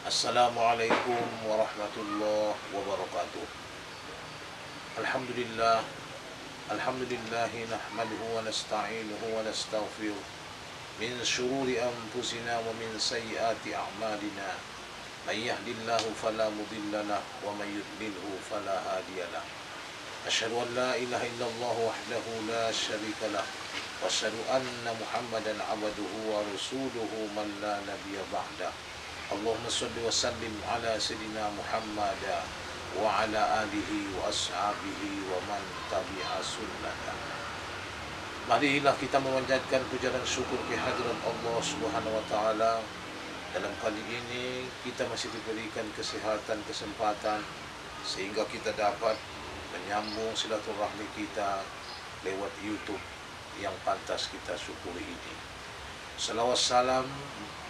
Assalamualaikum warahmatullahi wabarakatuh. Alhamdulillah, alhamdulillahi nahmaduhu wa nasta'inuhu wa nastaghfiruh min syururi anfusina wa min sayyiati a'malina. Man yahdihillahu fala mudilla lahu wa man yudlilhu fala hadiya lahu. Asyhadu an la ilaha illallah wahdahu la syarika lahu wa asyhadu anna Muhammadan 'abduhu wa rasuluhu man la nabiyya ba'dahu. Allahumma salli wa sallim ala sayyidina Muhammad wa ala alihi wa ashabihi wa man tabi'a sunnatah. Marilah kita memanjatkan puja dan syukur kehadirat Allah Subhanahu wa taala. Dalam kali ini kita masih diberikan kesehatan, kesempatan sehingga kita dapat menyambung silaturahmi kita lewat YouTube yang pantas kita syukuri ini. Salawat salam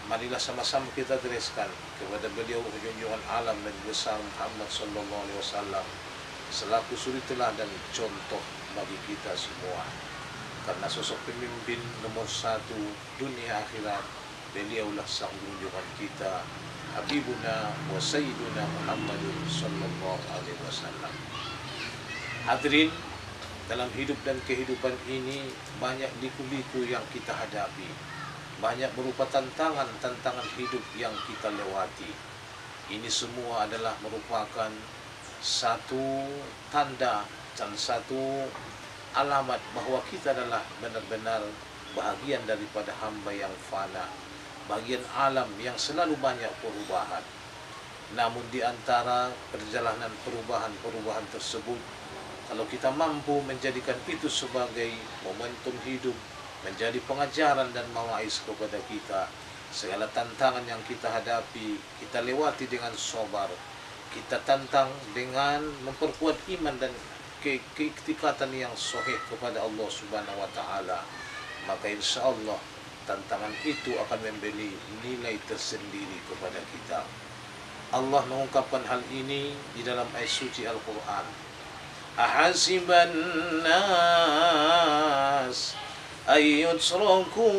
marilah sama-sama kita tuliskan kepada beliau junjungan alam dan besar Muhammad sallallahu alaihi wasallam selaku suri teladan contoh bagi kita semua. Karena sosok pemimpin nomor satu dunia akhirat, beliaulah sang junjungan kita, Habibuna wa Sayyiduna Muhammadun sallallahu alaihi wasallam. Hadirin, dalam hidup dan kehidupan ini banyak liku-liku yang kita hadapi. Banyak berupa tantangan hidup yang kita lewati. Ini semua adalah merupakan satu tanda dan satu alamat bahwa kita adalah benar-benar bahagian daripada hamba yang fana, bagian alam yang selalu banyak perubahan. Namun di antara perjalanan perubahan tersebut, kalau kita mampu menjadikan itu sebagai momentum hidup, menjadi pengajaran dan mawaiz kepada kita, segala tantangan yang kita hadapi, kita lewati dengan sabar, kita tantang dengan memperkuat iman dan keiktikatan yang sahih kepada Allah Subhanahu wa taala, maka insya Allah tantangan itu akan memberi nilai tersendiri kepada kita. Allah mengungkapkan hal ini di dalam ayat suci Al-Quran. Ahasiban nas ay yutraku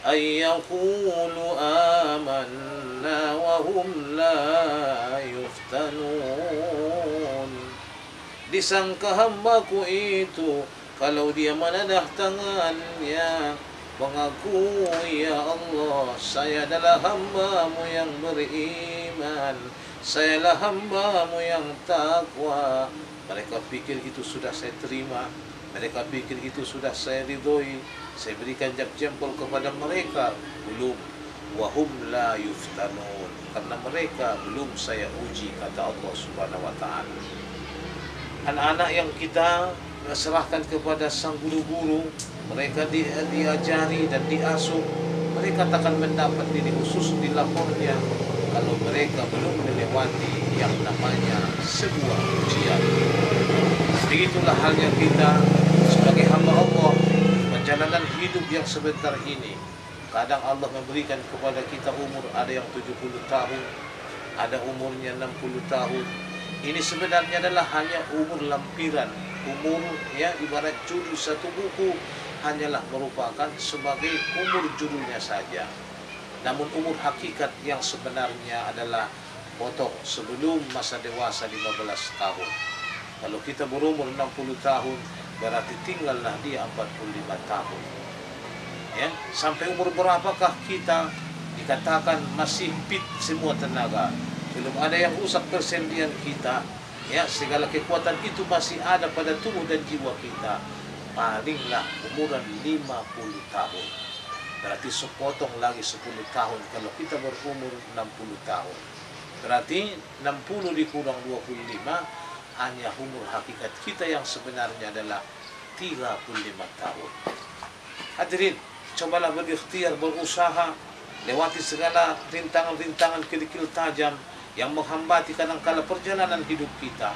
ay yaqulu amanna wa hum la yuftanun. Disangka hambaku itu kalau dia menadah tangannya mengakui, ya Allah, saya adalah hambamu yang beriman, sayalah hambamu yang takwa. Mereka pikir itu sudah saya terima, mereka pikir itu sudah saya ridhoi, saya berikan jempol kepada mereka. Belum. Wahum la yuftanun, karena mereka belum saya uji, kata Allah Subhanahu wa taala. Anak-anak yang kita serahkan kepada sang guru-guru, mereka diajari dan diasuh, mereka takkan mendapat diri khusus di lapornya kalau mereka belum melewati yang namanya sebuah ujian. Begitulah halnya kita sebagai hamba Allah, perjalanan hidup yang sebentar ini. Kadang Allah memberikan kepada kita umur, ada yang 70 tahun, ada umurnya 60 tahun. Ini sebenarnya adalah hanya umur lampiran. Umur ya ibarat judul satu buku hanyalah merupakan sebagai umur judulnya saja. Namun umur hakikat yang sebenarnya adalah potong sebelum masa dewasa 15 tahun. Kalau kita berumur 60 tahun, berarti tinggallah dia 45 tahun. Ya, sampai umur berapakah kita dikatakan masih fit semua tenaga? Belum ada yang rusak persendian kita. Ya, segala kekuatan itu masih ada pada tubuh dan jiwa kita. Palinglah umuran 50 tahun. Berarti sepotong lagi 10 tahun kalau kita berumur 60 tahun. Berarti 60 dikurang 25, hanya umur hakikat kita yang sebenarnya adalah 35 tahun. Hadirin, cobalah berikhtiar, berusaha, lewati segala rintangan-rintangan kerikil tajam yang menghambati kadangkala perjalanan hidup kita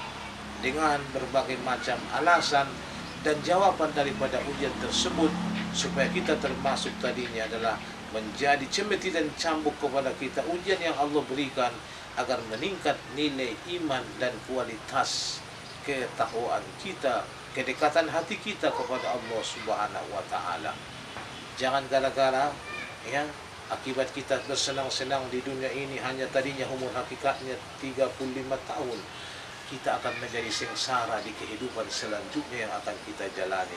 dengan berbagai macam alasan dan jawaban daripada ujian tersebut, supaya kita termasuk tadinya adalah menjadi cemeti dan cambuk kepada kita ujian yang Allah berikan agar meningkat nilai iman dan kualitas ketakwaan kita, kedekatan hati kita kepada Allah Subhanahu wa taala. Jangan gara-gara ya Akibat kita bersenang-senang di dunia ini hanya tadinya umur hakikatnya 35 tahun, kita akan menjadi sengsara di kehidupan selanjutnya yang akan kita jalani.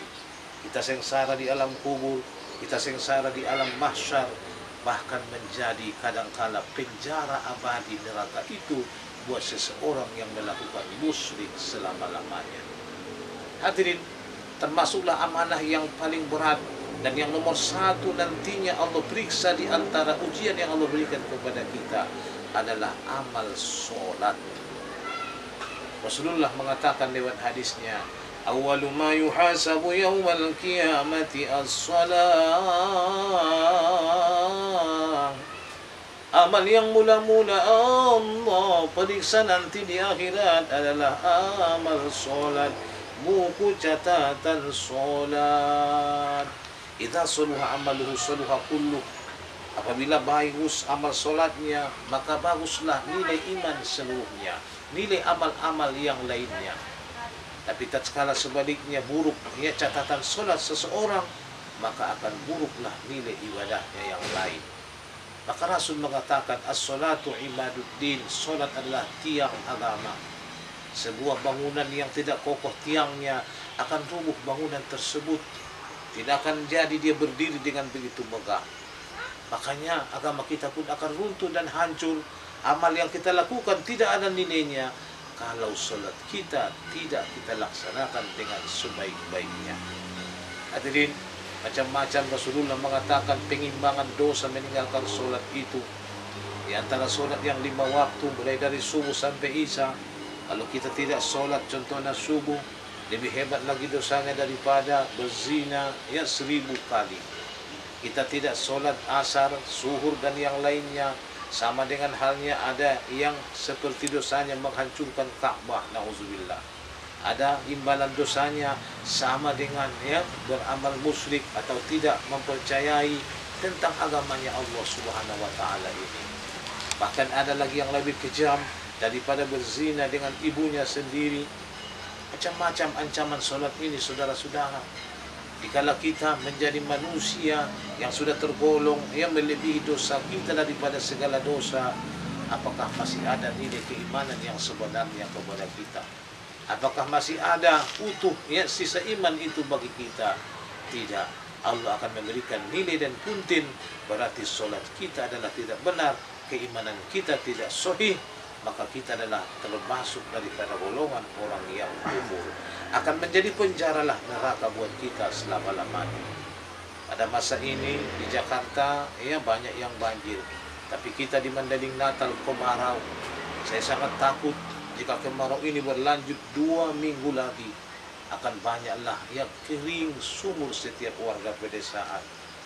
Kita sengsara di alam kubur, kita sengsara di alam mahsyar, bahkan menjadi kadangkala penjara abadi neraka itu buat seseorang yang melakukan musyrik selama-lamanya. Hadirin, termasuklah amanah yang paling berat dan yang nomor satu nantinya Allah periksa di antara ujian yang Allah berikan kepada kita adalah amal solat. Rasulullah mengatakan lewat hadisnya, awwalu ma yuhasabu yawmal qiyamati as-salah. Amal yang mula-mula Allah periksa nanti di akhirat adalah amal solat, buku catatan solat. Idza suluha amaluhu suluha kulluh. Apabila bagus amal solatnya, maka baguslah nilai iman seluruhnya, nilai amal-amal yang lainnya. Tapi tatkala sebaliknya buruk ya catatan solat seseorang, maka akan buruklah nilai ibadahnya yang lain. Maka Rasul mengatakan as-salatu imaduddin, solat adalah tiang agama. Sebuah bangunan yang tidak kokoh tiangnya akan rubuh bangunan tersebut. Tidak akan jadi dia berdiri dengan begitu megah. Makanya agama kita pun akan runtuh dan hancur. Amal yang kita lakukan tidak ada nilainya kalau solat kita tidak kita laksanakan dengan sebaik-baiknya. Hadirin, macam-macam Rasulullah mengatakan pengimbangan dosa meninggalkan solat itu. Di antara solat yang 5 waktu mulai dari subuh sampai isya, kalau kita tidak solat contohnya subuh, lebih hebat lagi dosanya daripada berzina ya 1000 kali. Kita tidak solat asar, zuhur dan yang lainnya, sama dengan halnya ada yang seperti dosanya menghancurkan Ka'bah, na'udzubillah. Ada imbalan dosanya sama dengan ya beramal musyrik atau tidak mempercayai tentang agamanya Allah Subhanahu wa taala ini. Bahkan ada lagi yang lebih kejam daripada berzina dengan ibunya sendiri. Macam-macam ancaman solat ini, saudara-saudara. Dikala kita menjadi manusia yang sudah tergolong yang melebihi dosa kita daripada segala dosa, apakah masih ada nilai keimanan yang sebenarnya kepada kita? Apakah masih ada utuh ya sisa iman itu bagi kita? Tidak. Allah akan memberikan nilai dan puntin. Berarti solat kita adalah tidak benar, keimanan kita tidak sahih, maka kita adalah termasuk daripada golongan orang yang kufur. Akan menjadi penjaralah neraka buat kita selama-lamanya. Pada masa ini di Jakarta ya banyak yang banjir, tapi kita di Mandailing Natal kemarau. Saya sangat takut jika kemarau ini berlanjut 2 minggu lagi, akan banyaklah yang kering sumur setiap warga pedesaan,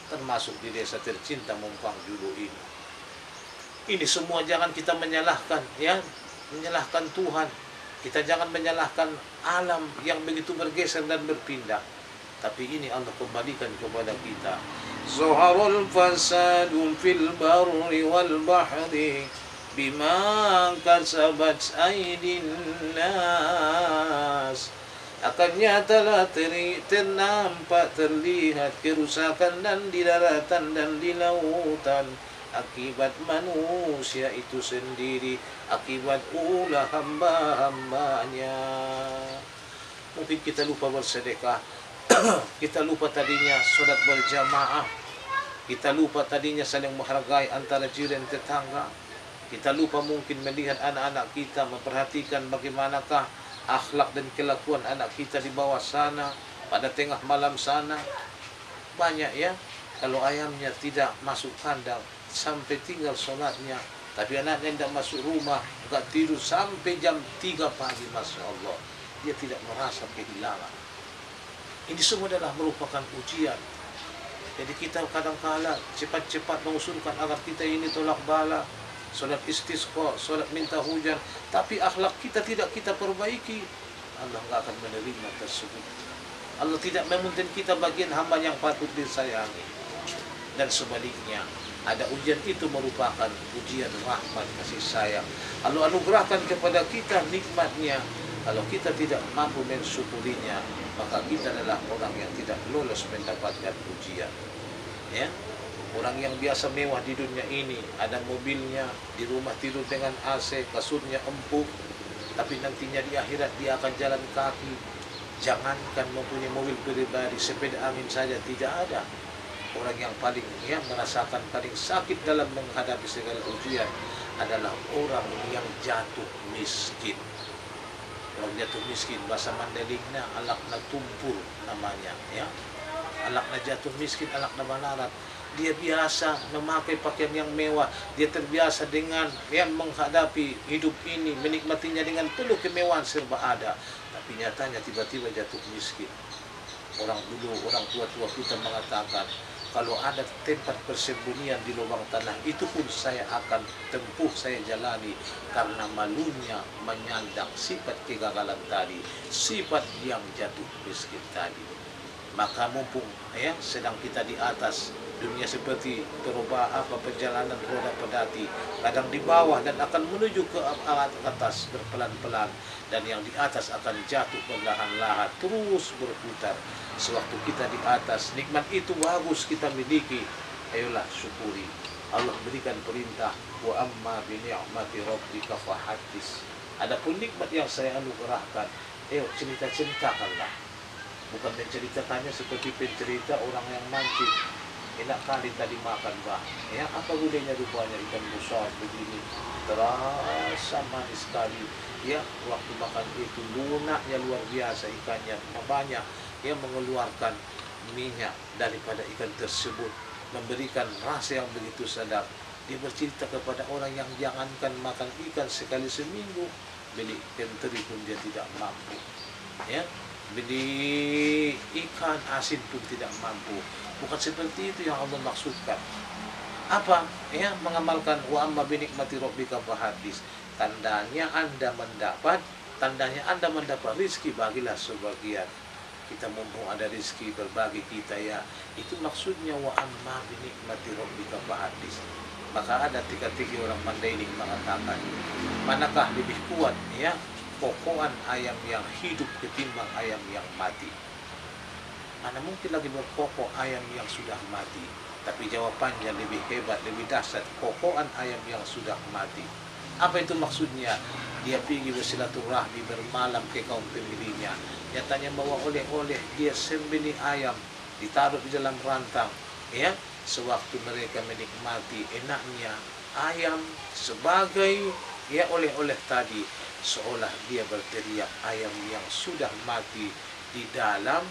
termasuk di desa tercinta Mumpang Julu ini. Ini semua jangan kita menyalahkan ya, menyalahkan Tuhan. Kita jangan menyalahkan alam yang begitu bergeser dan berpindah. Tapi ini Allah kembalikan kepada kita. Zuharul fasadu fil barri wal bahri bima kasabat aydin nas. Akan nyatalah ternampak terlihat kerusakan dan di daratan dan di lautan, akibat manusia itu sendiri, akibat ulah hamba-hambanya. Mungkin kita lupa bersedekah, kita lupa tadinya solat berjamaah, kita lupa tadinya saling menghargai antara jiran tetangga, kita lupa mungkin melihat anak-anak kita, memperhatikan bagaimanakah akhlak dan kelakuan anak kita di bawah sana, pada tengah malam sana. Banyak ya, kalau ayamnya tidak masuk kandang sampai tinggal sholatnya, tapi anaknya tidak masuk rumah, enggak tidur sampai jam 3 pagi, Masya Allah, dia tidak merasa kehilangan. Ini semua adalah merupakan ujian. Jadi kita kadang-kala cepat-cepat mengusulkan agar kita ini tolak bala, solat istisqa, solat minta hujan, tapi akhlak kita tidak kita perbaiki, Allah enggak akan menerima tersebut. Allah tidak memuntun kita bagian hamba yang patut disayangi. Dan sebaliknya, ada ujian itu merupakan ujian rahmat kasih sayang. Allah anugerahkan kepada kita nikmatnya. Kalau kita tidak mampu mensyukurinya, maka kita adalah orang yang tidak lolos mendapatkan ujian. Ya, Orang yang biasa mewah di dunia ini, ada mobilnya, di rumah tidur dengan AC, kasurnya empuk, tapi nantinya di akhirat dia akan jalan kaki. Jangankan mempunyai mobil pribadi, sepeda angin saja tidak ada. Orang yang paling merasakan paling sakit dalam menghadapi segala ujian adalah orang yang jatuh miskin. Orang jatuh miskin, bahasa Mandailing alakna tumpul namanya, ya. Alakna jatuh miskin, alakna malarat. Dia biasa memakai pakaian yang mewah, dia terbiasa dengan menghadapi hidup ini, menikmatinya dengan penuh kemewahan serba ada. Tapi nyatanya tiba-tiba jatuh miskin. Orang dulu, orang tua-tua kita mengatakan, kalau ada tempat persembunyian di lubang tanah, itu pun saya akan tempuh, saya jalani, karena malunya menyandang sifat kegagalan tadi, sifat yang jatuh miskin tadi. Maka mumpung sedang kita di atas, dunia seperti perjalanan roda pedati, kadang di bawah dan akan menuju ke atas berpelan-pelan, dan yang di atas akan jatuh perlahan-lahan, terus berputar. Sewaktu kita di atas, nikmat itu bagus kita miliki, ayolah syukuri. Allah berikan perintah, wa amma bi ni'mati rabbika fahaddits. Adapun nikmat yang saya anugerahkan, cerita-ceritakanlah. Bukan menceritakannya seperti pencerita orang yang mancing. Enak kali tadi makan, bah. Apa gunanya rupanya ikan besar begini, terasa manis sekali. Waktu makan itu lunaknya luar biasa ikannya, banyak mengeluarkan minyak daripada ikan tersebut, memberikan rasa yang begitu sedap. Dia bercerita kepada orang yang jangankan makan ikan sekali seminggu, beli ikan teri pun dia tidak mampu. Beli ikan asin pun tidak mampu. Bukan seperti itu yang Allah maksudkan. Apa? Mengamalkan wa amma bi nikmati rabbika fahaddits. Tandanya Anda mendapat rizki, bagilah sebagian. Kita mumpung ada rizki, berbagi kita, itu maksudnya wa amma bi nikmati rabbika fahaddits. Maka ada tiga-tiga orang Mandailing mengatakan, manakah lebih kuat kokohan ayam yang hidup ketimbang ayam yang mati? Mana mungkin lagi berkokok ayam yang sudah mati? Tapi jawabannya lebih hebat, lebih dahsyat, kokohan ayam yang sudah mati. Apa itu maksudnya? Dia pergi bersilaturahmi, bermalam ke kaum pemilihnya. Nyatanya bawa oleh-oleh, dia sembelih ayam, ditaruh di dalam rantang. Sewaktu mereka menikmati enaknya ayam sebagai oleh-oleh tadi, seolah dia berteriak ayam yang sudah mati di dalam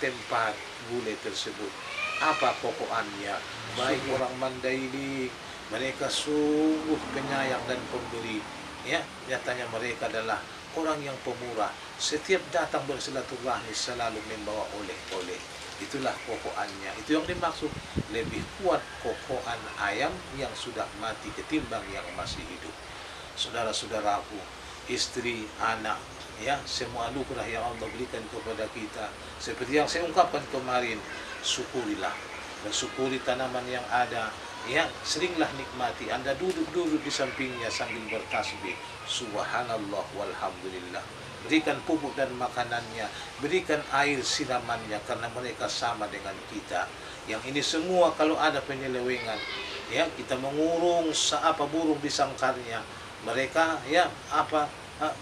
tempat gulai tersebut. Apa pokoknya? Baik orang Mandailing, mereka sungguh penyayang dan pemberi. Nyatanya mereka adalah orang yang pemurah. Setiap datang bersilaturahmi selalu membawa oleh-oleh. Itulah kokoannya. Itu yang dimaksud, lebih kuat kokoan ayam yang sudah mati ketimbang yang masih hidup. Saudara-saudaraku, istri, anak, semua anugerah yang Allah berikan kepada kita. Seperti yang saya ungkapkan kemarin, syukurilah. Bersyukuri tanaman yang ada. Seringlah nikmati. Anda duduk-duduk di sampingnya sambil bertasbih, subhanallah walhamdulillah. Berikan pupuk dan makanannya, berikan air siramannya, karena mereka sama dengan kita. Yang ini semua kalau ada penyelewengan, kita mengurung seapa burung di sangkarnya, mereka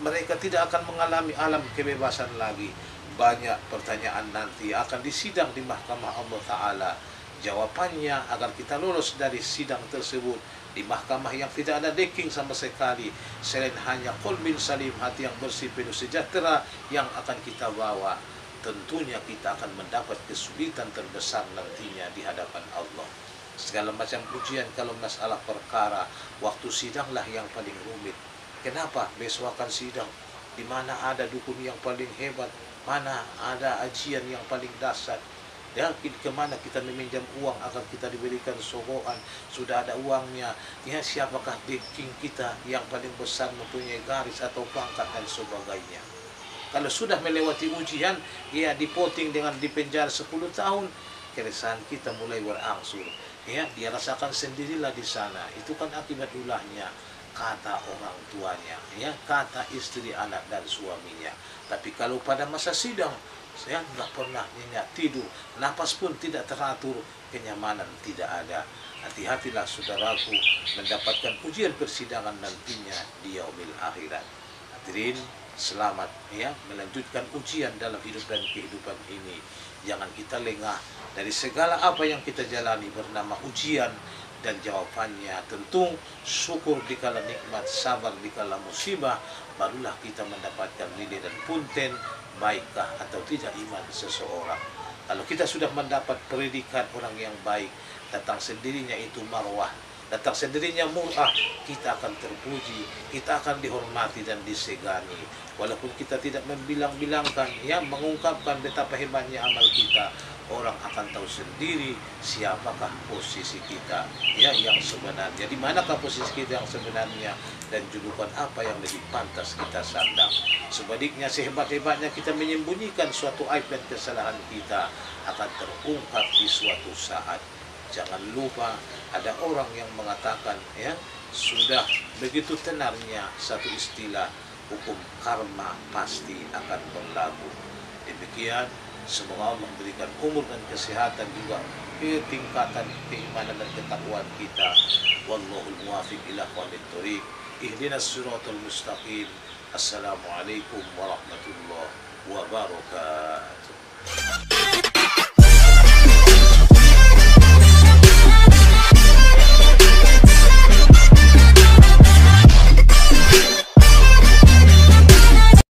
mereka tidak akan mengalami alam kebebasan lagi. Banyak pertanyaan nanti akan disidang di mahkamah Allah Ta'ala. Jawabannya agar kita lolos dari sidang tersebut di mahkamah yang tidak ada daging sama sekali, selain hanya qalbin salim, hati yang bersih penuh sejahtera yang akan kita bawa. Tentunya kita akan mendapat kesulitan terbesar nantinya di hadapan Allah. Segala macam ujian kalau masalah perkara, waktu sidanglah yang paling rumit. Kenapa? Besok akan sidang, di mana ada dukun yang paling hebat, mana ada ajian yang paling dahsyat. Kemana kita meminjam uang agar kita diberikan sogokan, sudah ada uangnya. Siapakah daging kita yang paling besar, mempunyai garis atau pangkat dan sebagainya. Kalau sudah melewati ujian, dipoting dengan dipenjara 10 tahun, keresahan kita mulai berangsur. Dia rasakan sendirilah di sana. Itu kan akibat ulahnya, kata orang tuanya, kata istri, anak dan suaminya. Tapi kalau pada masa sidang, saya nggak pernah nyenyak tidur, napas pun tidak teratur, kenyamanan tidak ada. Hati-hatilah saudaraku mendapatkan ujian persidangan nantinya di yaumil akhirat. Hadirin, selamat ya melanjutkan ujian dalam hidup dan kehidupan ini. Jangan kita lengah dari segala apa yang kita jalani bernama ujian, dan jawabannya tentu syukur dikala nikmat, sabar dikala musibah, barulah kita mendapatkan nilai dan punten baikkah atau tidak iman seseorang. Kalau kita sudah mendapat predikat orang yang baik, datang sendirinya itu marwah, datang sendirinya murah, kita akan terpuji, kita akan dihormati dan disegani. Walaupun kita tidak membilang-bilangkan, ya mengungkapkan betapa hebatnya amal kita, orang akan tahu sendiri siapakah posisi kita ya yang sebenarnya, di manakah posisi kita yang sebenarnya, dan julukan apa yang lebih pantas kita sandang. Sebaliknya, sehebat-hebatnya kita menyembunyikan suatu aib dan kesalahan kita, akan terungkap di suatu saat. Jangan lupa ada orang yang mengatakan ya sudah begitu tenarnya satu istilah, hukum karma pasti akan berlaku. Demikian, semoga Allah memberikan umur dan kesehatan, juga tingkatan keimanan dan ketakwaan kita. Wallahul muwaffiq ila aqwamit thoriq. Ihdinas siratal mustaqim. Assalamualaikum warahmatullahi wabarakatuh.